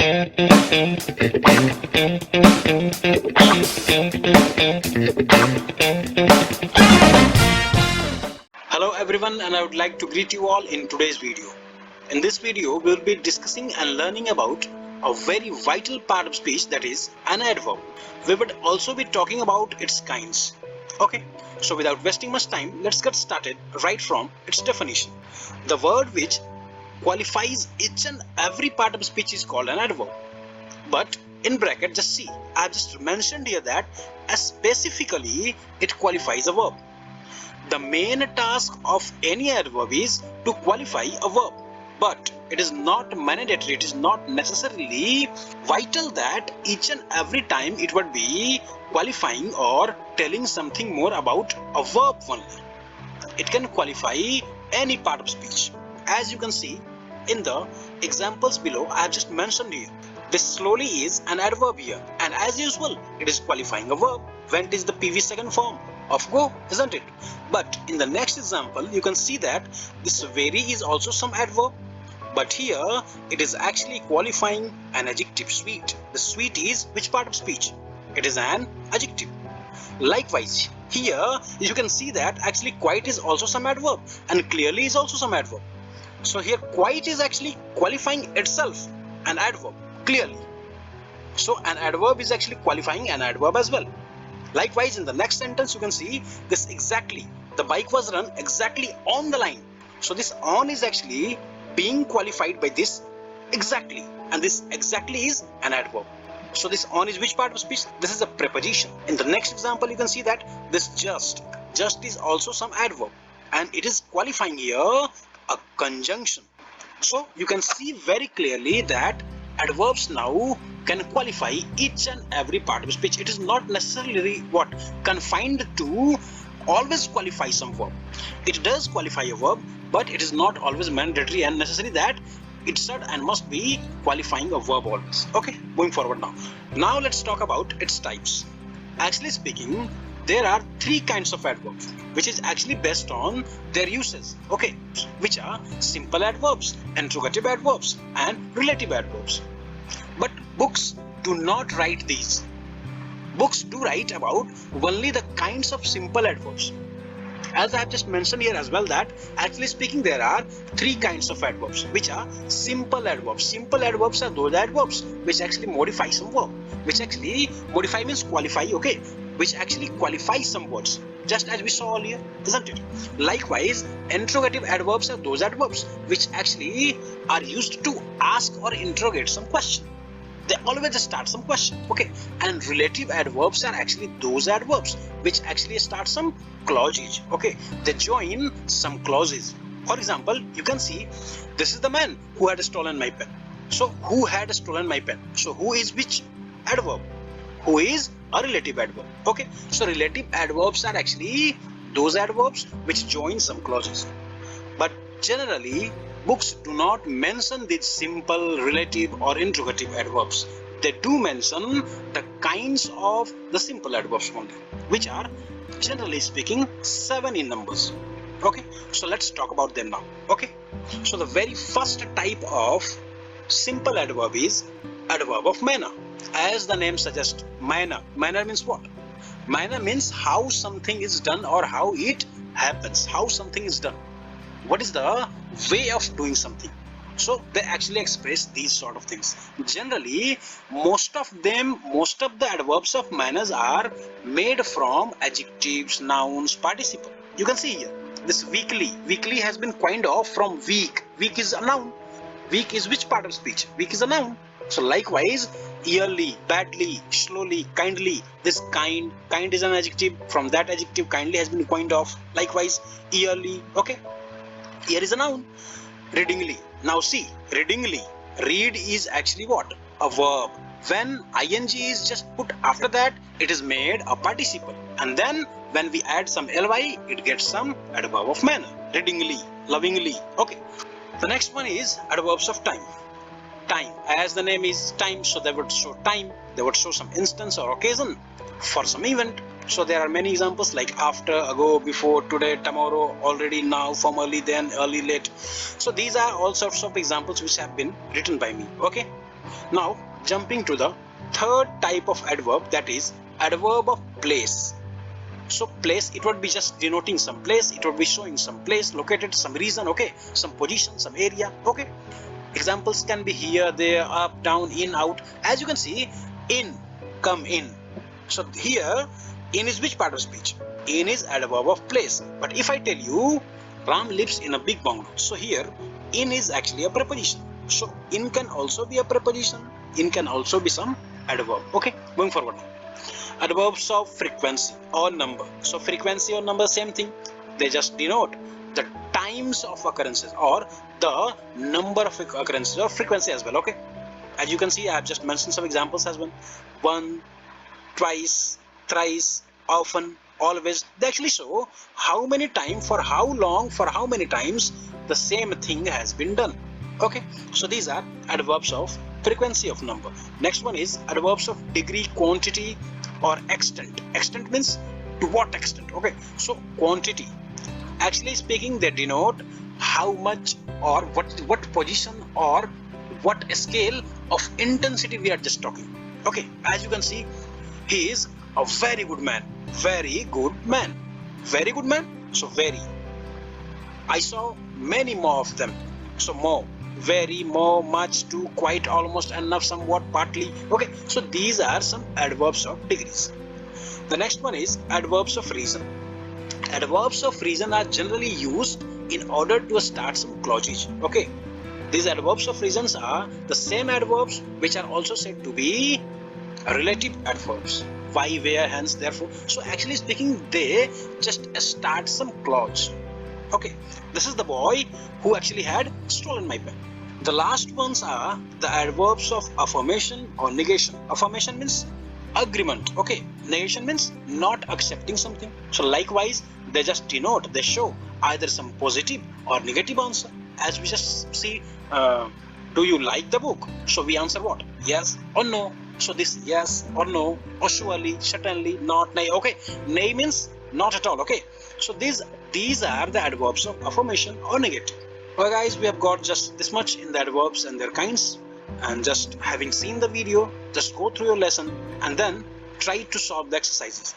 Hello everyone, and I would like to greet you all in today's video. In this video, we will be discussing and learning about a very vital part of speech, that is an adverb. We would also be talking about its kinds. Okay, so without wasting much time, let's get started right from its definition. The word which qualifies each and every part of speech is called an adverb. But in bracket, just see, I have just mentioned here that specifically it qualifies a verb. The main task of any adverb is to qualify a verb, but it is not mandatory, it is not necessarily vital that each and every time it would be qualifying or telling something more about a verb only. It can qualify any part of speech. As you can see in the examples below, I have just mentioned here. This slowly is an adverb here, and as usual, it is qualifying a verb. Went is the PV second form of go, isn't it? But in the next example, you can see that this very is also some adverb, but here it is actually qualifying an adjective sweet. The sweet is which part of speech? It is an adjective. Likewise, here you can see that actually quite is also some adverb, and clearly is also some adverb. So here quite is actually qualifying itself an adverb, clearly. So an adverb is actually qualifying an adverb as well. Likewise, in the next sentence, you can see this exactly. The bike was run exactly on the line. So this on is actually being qualified by this exactly. And this exactly is an adverb. So this on is which part of speech? This is a preposition. In the next example, you can see that this just is also some adverb. And it is qualifying here a conjunction. So you can see very clearly that adverbs now can qualify each and every part of speech. It is not necessarily confined to always qualify some verb. It does qualify a verb, but it is not always mandatory and necessary that it should and must be qualifying a verb always. Okay, going forward now. Now let's talk about its types. Actually speaking, there are three kinds of adverbs, which is actually based on their uses, okay, which are simple adverbs, interrogative adverbs, and relative adverbs. But books do not write these. Books do write about only the kinds of simple adverbs. As I have just mentioned here as well, that actually speaking there are three kinds of adverbs, which are simple adverbs. Simple adverbs are those adverbs which actually modify some verb, which actually modify means qualify, okay, which actually qualify some words, just as we saw earlier, isn't it? Likewise, interrogative adverbs are those adverbs which actually are used to ask or interrogate some question. They always start some question, okay. And relative adverbs are actually those adverbs which actually start some clauses, okay. They join some clauses. For example, you can see this is the man who had stolen my pen. So who had stolen my pen? So who is which adverb? Who is a relative adverb, okay. So relative adverbs are actually those adverbs which join some clauses. But generally, books do not mention these simple relative or interrogative adverbs. They do mention the kinds of the simple adverbs only, which are generally speaking 7 in numbers. Okay, so let's talk about them now. Okay, so the very first type of simple adverb is adverb of manner. As the name suggests, manner. Manner means what? Manner means how something is done or how it happens, how something is done. What is the way of doing something? So they actually express these sort of things. Generally, most of the adverbs of manners are made from adjectives, nouns, participle. You can see here, this weekly. Weekly has been coined off from week. Week is a noun. Week is which part of speech? Week is a noun. So likewise, yearly, badly, slowly, kindly. This kind is an adjective. From that adjective, kindly has been coined off. Likewise, yearly. Okay. Here is a noun. Readingly. Now see, readingly. Read is actually what? A verb. When ing is just put after that, it is made a participle. And then when we add some ly, it gets some adverb of manner. Readingly, lovingly. Okay. The next one is adverbs of time. Time. As the name is time, so they would show time. They would show some instance or occasion for some event. So there are many examples like after, ago, before, today, tomorrow, already, now, formerly, then, early, late. So these are all sorts of examples which have been written by me. Okay. Now jumping to the third type of adverb, that is adverb of place. So place, it would be just denoting some place, it would be showing some place, located, some reason, okay, some position, some area, okay. Examples can be here, there, up, down, in, out. As you can see, in, come in. So here, in is which part of speech? In is adverb of place. But if I tell you Ram lives in a big bungalow, so here in is actually a preposition. So in can also be a preposition, in can also be some adverb. Okay, going forward now. Adverbs of frequency or number. So frequency or number, same thing. They just denote the times of occurrences or the number of occurrences or frequency as well. Okay, as you can see, I have just mentioned some examples as well. One, twice, thrice, often, always. They actually show how many times, for how long, for how many times the same thing has been done. Okay, so these are adverbs of frequency of number. Next one is adverbs of degree, quantity, or extent. Extent means to what extent. Okay, so quantity, actually speaking, they denote how much or what position or what scale of intensity we are just talking. Okay, as you can see, he is a very good man. Very good man. Very good man. So very. I saw many more of them. So more. Very, more, much, to, quite, almost, enough, somewhat, partly. Okay, so these are some adverbs of degrees. The next one is adverbs of reason. Adverbs of reason are generally used in order to start some clauses. Okay, these adverbs of reasons are the same adverbs which are also said to be relative adverbs. Why, where, hence, therefore. So actually speaking, they just start some clause. Okay, this is the boy who actually had stolen my pen. The last ones are the adverbs of affirmation or negation. Affirmation means agreement. Okay, negation means not accepting something. So likewise, they just denote, they show either some positive or negative answer. As we just see, do you like the book? So we answer what? Yes or no. So this yes or no, or surely, certainly, not, nay. Okay, nay means not at all. Okay, so these are the adverbs of affirmation or negative. Well guys, we have got just this much in the adverbs and their kinds, and just having seen the video, just go through your lesson and then try to solve the exercises.